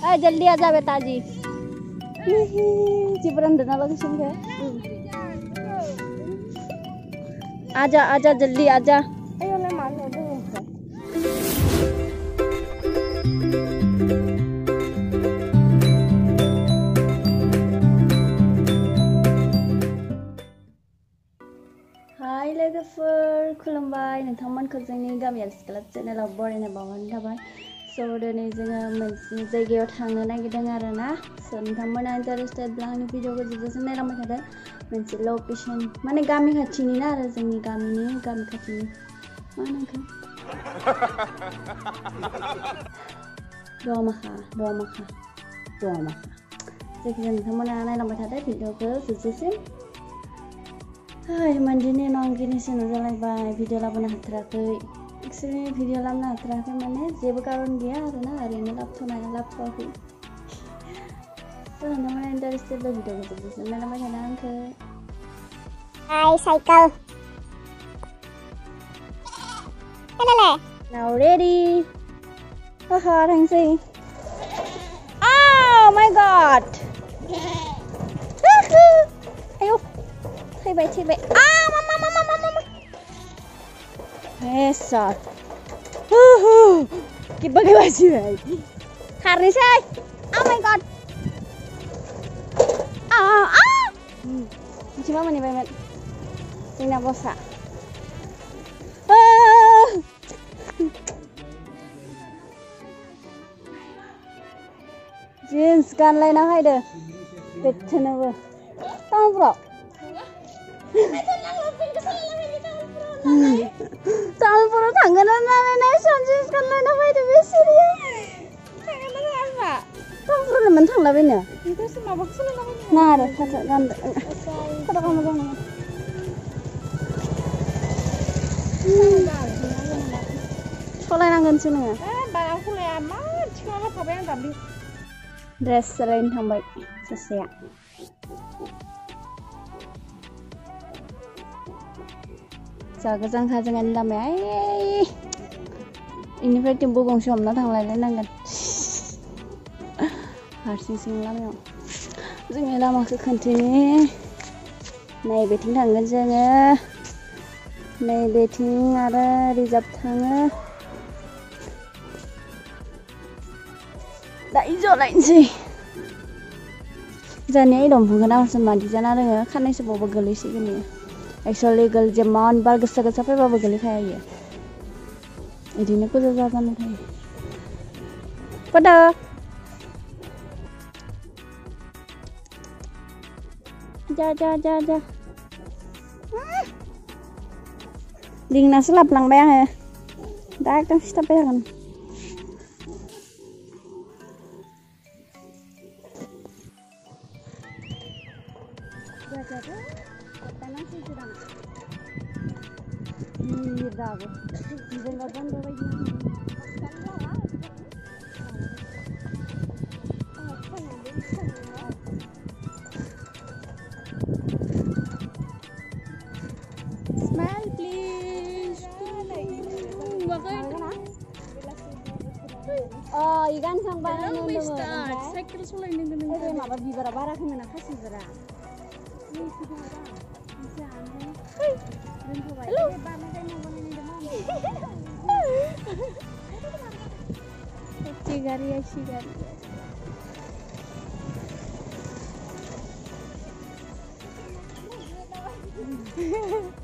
जल्दी आजा बेटा जी चिपरन देना लगे सुन के आजा आजा जल्दी आजा ayo le mana dulu Hai lwgwfwr खुलुमबाय नोंथांमोनखौ जोंनि गामियारि स्कुल चेनेलाव बरायनाय बावहरनाय थाबाय स' दिनै जोङो मोनसे जायगायाव थांनो नागिरदों आरो ना स' नोंथांमोना इन्टारेस्टेडब्ला आंनि भिडिअखौ जोबजासिम नायलांबाय थादो मोनसे लकेसन माने गामि खाथिनिनो आरो जोंनि गामि खाथिनि मा होनखो दमाखा जायखिजाया नोंथांमोना नायलांबाय थादो भिडिअखौ जोबजासिम दिनै आं गिनायसिन जालायबाय भिडिअ लाबोनो हाथाराखै एक्सुवेलि भिडिअ लाबोनो हाथाराखै माने जेबो कारन गैया आरोना ओरैनो लाबोथ'वाखै स' नोंथांमोना इन्टारेस्टेडब्ला भिडिअखौ जोबजासिम नायलांबाय थादो आंखौ hai cycle helele now ready थांसै oh my god ayo थैबाय मामा हेसर किबा बाजिबाय खारनोसै oh my god मिथिबा मोनबायमोन जोंना बसा जिन्स गानलायना फैदो बेथनोबो टाउनफ्राव टाउनफोराव थांगोन होननानै जिन्स गानलायना फैदो बे सिरिया टाउनफोराव मानो थांलाबायनो ना आरो फट' गानदो फट' गाननो दं सलायनांगोनसो नोङो ड्रेस सोलायनो थांबाय सासेया जा गोजानखा जोंहानि लामाया इनिफ्राय टेम्पु गंसे हमना थांलायलायनांगोन हारसिं लामायाव जोंनि लामाखौ खोन्थिनि नैबेथिं थांगोन जोङो नैबेथिं आरो रिजार्भ थाङो दायो जलायनोसै जानाया दंफांखौ नाहरसन मादि जाना दोङो खाननैसो बावबा गोलैसिगोन इयो एक्सुवेलि जेमान बार गोसा फैबाबो गोलैखाया इयो इदिनो गोजा जानानै थायो बोदो जा लिंनासो लाबलांबाय आङो दा एकदम सिथाबबाय थागोन Smile please. Oh, ikan sang barang itu. Cycle selain itu. Maba bibara bara kena kasih bara. Hello. Sigari.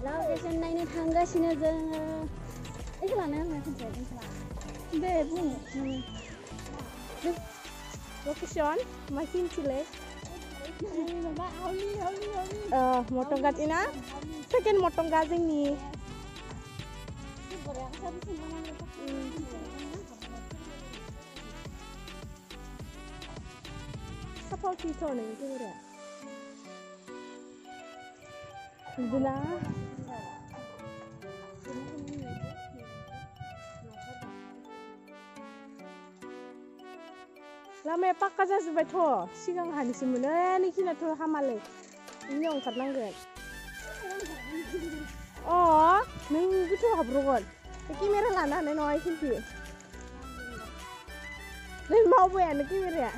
Location naik tangga sini aja. Iklannya nggak kerja iklan. Deh bu. Location makin cilik. Motonggat ina. Second motonggat ini. Apa kita nih itu udah? Gila. Lama pakka जाजोबबाय थ' सिगां हानिसोमोन नोंखिनाथ' हामालै इनि ओंखारनांगोन नों गोथौ हाब्रगोन केमेरा लानो हानाय नङा खिन्थु Lên mau về nó kia vậy.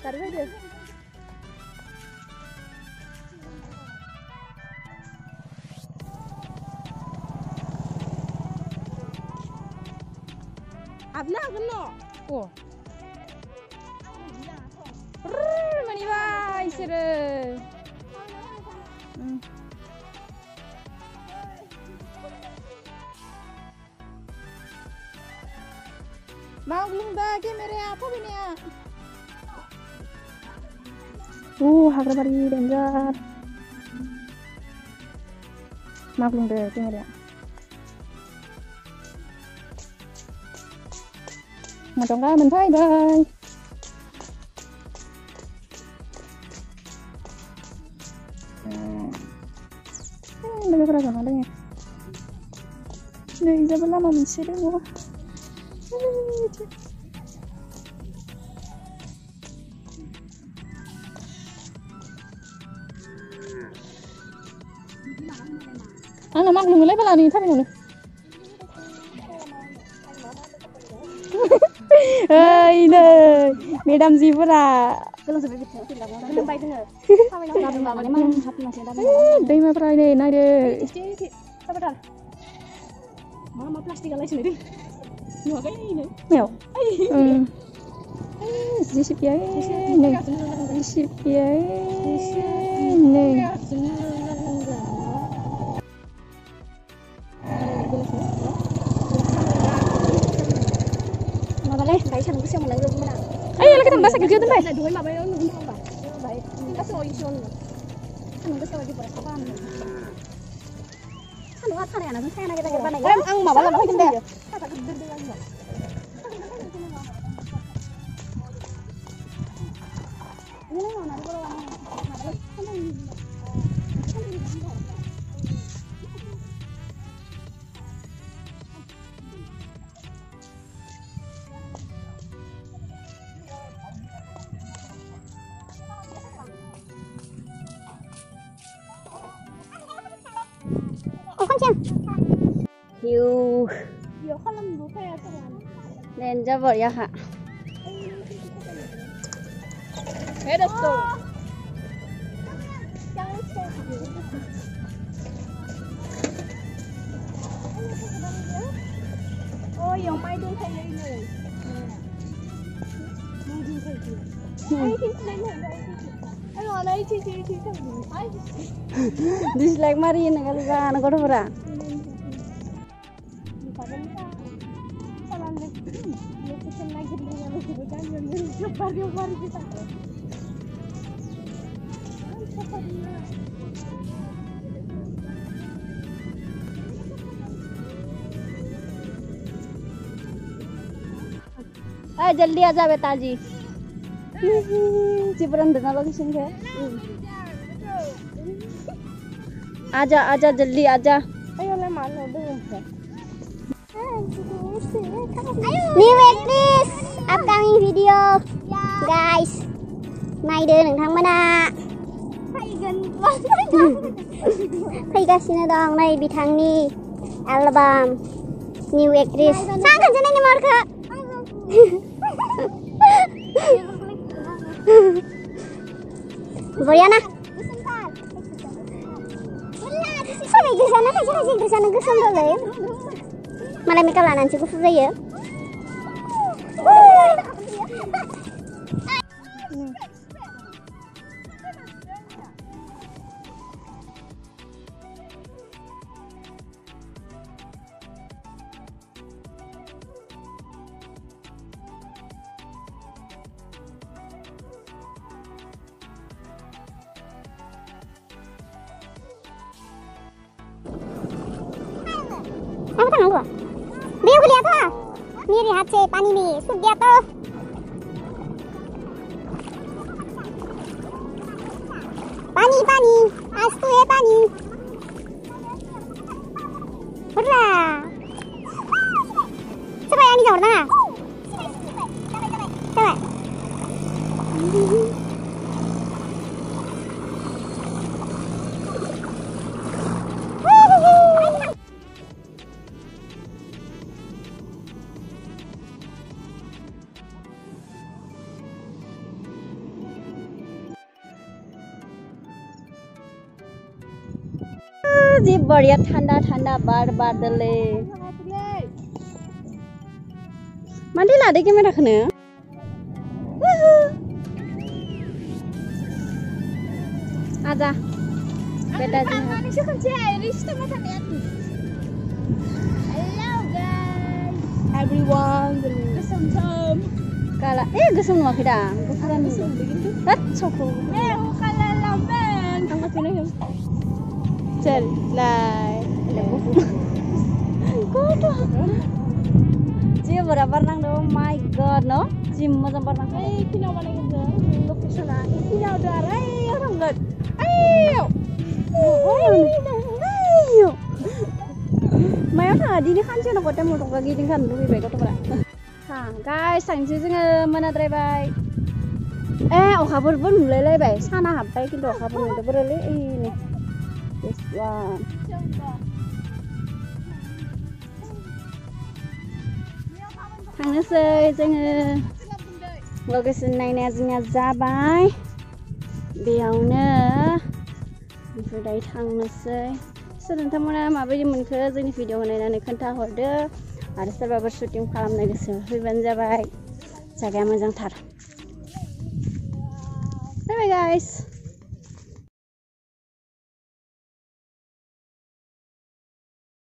Cắn với được. Abna kena. Oh. Mani bay sere. Mau belum dah kamera apa ini ya? Hagra bari danger. Mau belum dah kamera. Mà trồng ra mình thấy đây. Đây cái nào đây? Đây ra bên lama mình sẽ đi mua. Ano mak lu lấy bao nhiêu thắp luôn? Ơi nè, madam gì vậy à? Đây mà prai này này đây. Mama plastik alai sini deh. Nggak kayak ini. Mel. Disip ya. Disip ya. Nih. Đấy chẳng có xem một lần rồi mà. Ấy là cái thằng đó sạch chưa tới đây. Đuổi mà bây giờ nó không phải. Đấy, nó sẽ ngồi xuống rồi. Thằng nó sẽ đi vào cái van này. Thằng nó thằng này nó xe này cái van này. Em ăn mà bao giờ nó không đẹp. Thằng phải đưa anh rồi. Ini lah mana kalau hiu nên cho vợ ya hả? Pedestal. Oh, yang mai dong kayak ini. Dislike Maria na kali ba na kodo bara. जल्दी आ जा बेटा जी चिपरन देना लोकेशन के आजा जल्दी आजा ayo le mana dulu new actress upcoming video guys nay đưa नोंथांमोना फैगासिनो दं नै बिथांनि एलबाम new actress सांगोन जे नायनो मारखो Boyana. Sampai ke sana kan ke sana ke sana dulu. Malah mereka lanan cukup susah ya. Apa gua? Dia को लिया था मेरे हाथ से पानी में सूख गया तो पानी आज तो है पानी उठला coba yang di jawab tengah coba जी बढ़िया ठंडा ठंडा बार बादले मानदे लादो केमेराखौनो आजा बेटा जी मानैसो खनसे रिस्टा माथाने हेलौ गाइस एवरीवन गोसोम काला गोसोम नुवाखै दा गुफुरानो होद सखौ कालार लावमेन थांगासिनो चल लाय गद जी बराबर नांदो माय गॉड नो जी मोजां बारनांगौ किनाव बानायगोन जों लकेसना किनाव दो आरो आयाव थांगोन आयाव मायाव थाङा दिनै खानसे न गते मथंगा गिदिंखानो लुबैबाय गथ'फोरा गाइस थांसै जोङो मोनाद्रायबाय अखाफोरबो नुलायलायबाय साना हाबबाय खिन्थु अखाफोर नुदों बोरैलै ओइनै थांनोसै जोङो लकेसन नायनाया जोंना जाबाय बेयावनो ओमफ्राय दायो थांनोसै नोंथांमोना माबायदि मोनखो जोंनि भिडिअ नायनानै खोन्थाहरदो आरो सोरबाफोर शुटिं खालामनो गोसो फैबानो जाबाय जायगाया मोजांथार बाय बाय गाइस